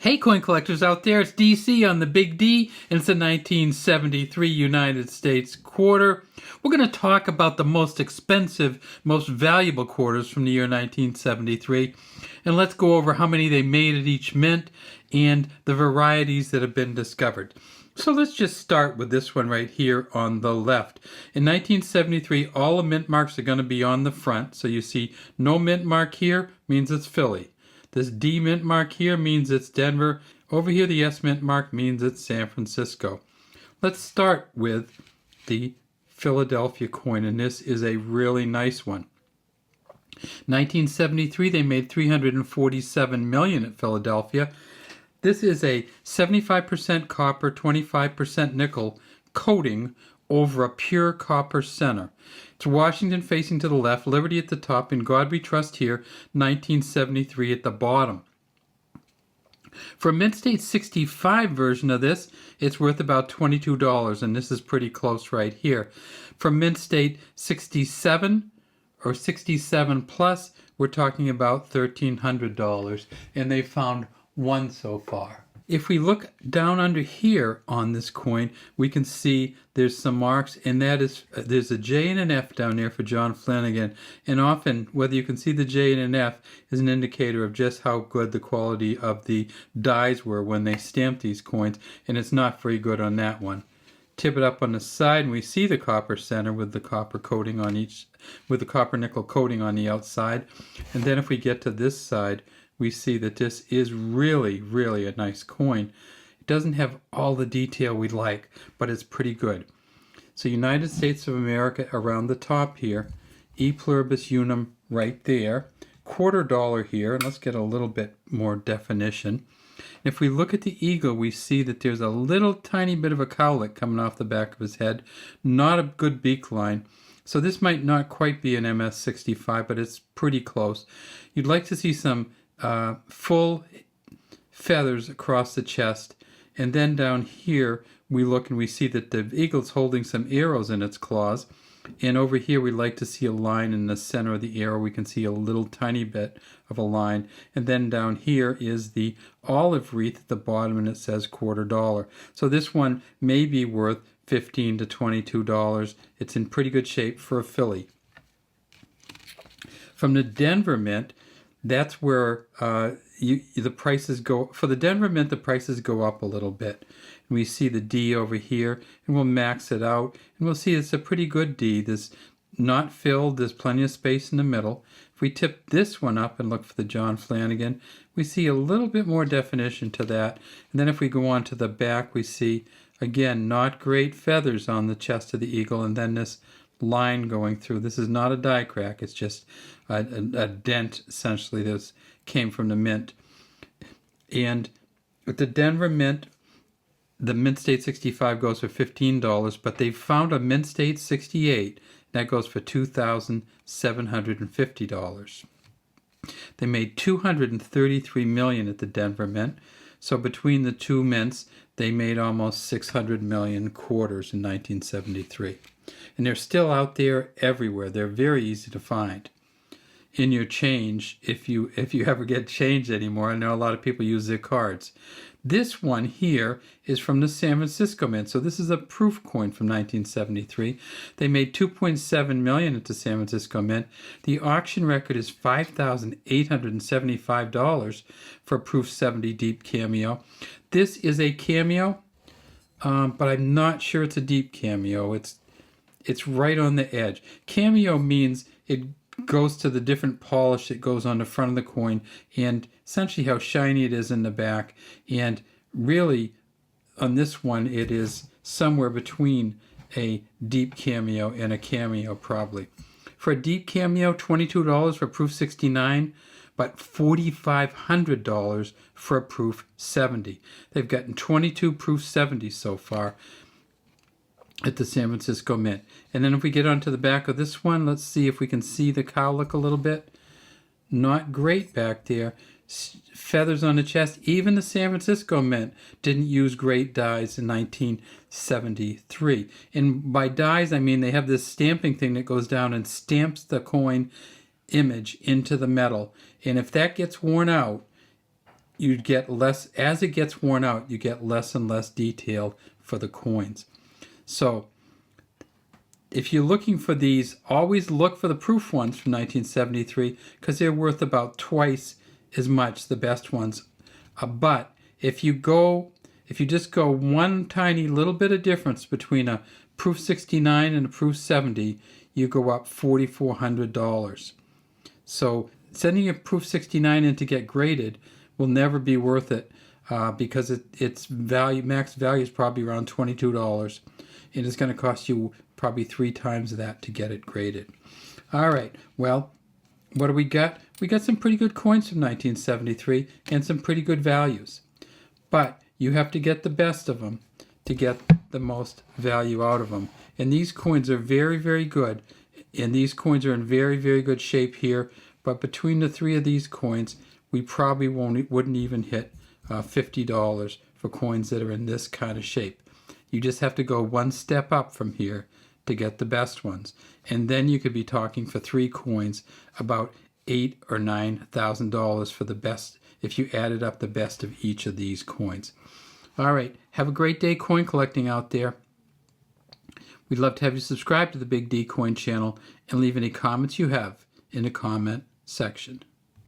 Hey coin collectors out there, it's DC on the Big D, and it's the 1973 United States quarter. We're going to talk about the most expensive, most valuable quarters from the year 1973, and let's go over how many they made at each mint and the varieties that have been discovered. So let's just start with this one right here on the left. In 1973, all the mint marks are going to be on the front. So you see no mint mark here means it's Philly. This D mint mark here means it's Denver. Over here, the S mint mark means it's San Francisco. Let's start with the Philadelphia coin, and this is a really nice one. 1973, they made $347 million at Philadelphia. This is a 75% copper, 25% nickel coating over a pure copper center. It's Washington facing to the left, Liberty at the top, and God We Trust here, 1973 at the bottom. For a Mint State 65 version of this, it's worth about $22, and this is pretty close right here. For Mint State 67 or 67 plus, we're talking about $1,300, and they found one so far. If we look down under here on this coin, we can see there's some marks, and that is there's a J and an F down there for John Flanagan. And often, whether you can see the J and an F is an indicator of just how good the quality of the dies were when they stamped these coins, and it's not very good on that one. Tip it up on the side, and we see the copper center with the copper coating on each, with the copper nickel coating on the outside. And then if we get to this side, we see that this is really, really a nice coin. It doesn't have all the detail we'd like, but it's pretty good. So United States of America around the top here, E pluribus unum right there, $quarter here, and let's get a little bit more definition. If we look at the eagle, we see that there's a little tiny bit of a cowlick coming off the back of his head, not a good beak line. So this might not quite be an MS-65, but it's pretty close. You'd like to see some full feathers across the chest, and then down here we look and we see that the eagle's holding some arrows in its claws, and over here we like to see a line in the center of the arrow. We can see a little tiny bit of a line, and then down here is the olive wreath at the bottom, and it says $quarter. So this one may be worth $15 to $22. It's in pretty good shape for a Philly. From the Denver Mint, that's where the prices go. For the Denver Mint, the prices go up a little bit. And we see the D over here, and we'll max it out, and we'll see it's a pretty good D. There's not filled, there's plenty of space in the middle. If we tip this one up and look for the John Flanagan, we see a little bit more definition to that. And then if we go on to the back, we see, again, not great feathers on the chest of the eagle, and then this line going through. This is not a die crack, it's just a dent, essentially, that came from the mint. And with the Denver Mint, the Mint State 65 goes for $15, but they found a Mint State 68 that goes for $2,750. They made $233 million at the Denver Mint. So between the two mints, they made almost 600 million quarters in 1973. And they're still out there everywhere. They're very easy to find. In your change, if you ever get change anymore, I know a lot of people use their cards. This one here is from the San Francisco Mint. So this is a proof coin from 1973. They made $2.7 million at the San Francisco Mint. The auction record is $5,875 for a proof 70 deep cameo. This is a cameo, but I'm not sure it's a deep cameo. It's right on the edge. Cameo means it goes to the different polish that goes on the front of the coin, and essentially how shiny it is in the back. And really, on this one, it is somewhere between a deep cameo and a cameo, probably. For a deep cameo, $22 for proof 69, but $4,500 for a proof 70. They've gotten 22 proof 70s so far at the San Francisco Mint. And then if we get onto the back of this one, let's see if we can see the cowlick a little bit. Not great back there. Feathers on the chest. Even the San Francisco Mint didn't use great dies in 1973. And by dies, I mean they have this stamping thing that goes down and stamps the coin image into the metal. And if that gets worn out, you get less, as it gets worn out, you get less and less detail for the coins. So if you're looking for these, always look for the proof ones from 1973 because they're worth about twice as much, the best ones. But if you just go one tiny little bit of difference between a proof 69 and a proof 70, you go up $4,400. So sending a proof 69 in to get graded will never be worth it because its value, max value is probably around $22. And it's going to cost you probably 3 times that to get it graded. All right, well, what do we got? We got some pretty good coins from 1973 and some pretty good values. But you have to get the best of them to get the most value out of them. And these coins are very, very good. And these coins are in very, very good shape here. But between the 3 of these coins, we probably wouldn't even hit $50 for coins that are in this kind of shape. You just have to go one step up from here to get the best ones. And then you could be talking for 3 coins about $8,000 or $9,000 for the best if you added up the best of each of these coins. All right, have a great day coin collecting out there. We'd love to have you subscribe to the Big D Coin channel and leave any comments you have in the comment section.